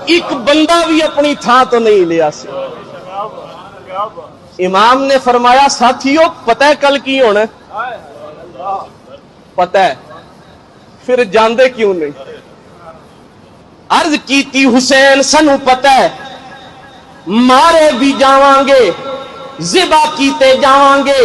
ایک بندہ بھی اپنی تھان تو نہیں لیا سی۔ امام نے فرمایا ساتھیوں پتہ ہے کل کی ہونا ہے؟ پتہ ہے، پھر جاندے کیوں نہیں؟ عرض کیتی حسین سنو پتہ ہے مارے بھی جاواں گے ذبح کیتے جاواں گے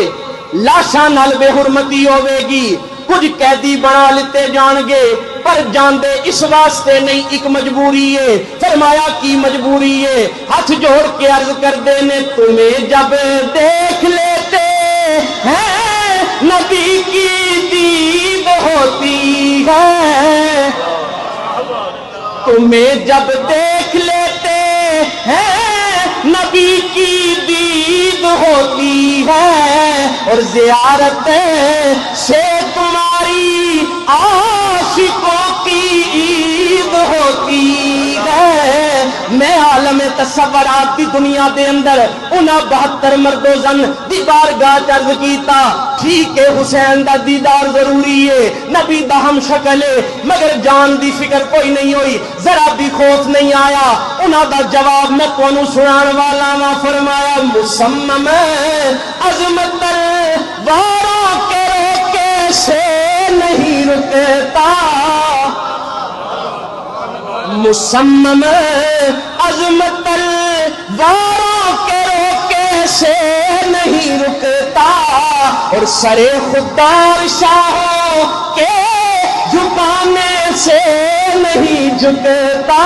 لاشاں نال بے حرمتی ہوے گی کچھ قیدی بنا لیتے جان گے پر جاندے اس واسطے نہیں ایک مجبوری ہے۔ فرمایا کی مجبوری ہے؟ ہاتھ جوڑ کے عرض کر دینے تمہیں جب دیکھ لیتے ہیں نبی کی دید ہوتی ہے، تمہیں جب دیکھ لیتے ہیں نبی کی دید ہوتی ہے اور زیارت سے تمہاری عاشقوں کی عید ہوتی ہے۔ میں عالم تصورات کی دنیا دے اندر انہاں 72 مرد و زن دی بارگاہ عرض کیتا ٹھیک ہے حسین دا دیدار ضروری ہے نبی دا ہم شکل ہے مگر جان دی فکر کوئی نہیں ہوئی ذرا بھی خوف نہیں آیا۔ انہاں دا جواب میں تانوں سنان والا وا فرمایا مصمم عظمت واروں کے روکے سے نہیں رکتا، مصمم عظمت واروں کے روکے سے نہیں رکتا اور سرے خوددار شاہوں کے جھکانے سے نہیں جھکتا۔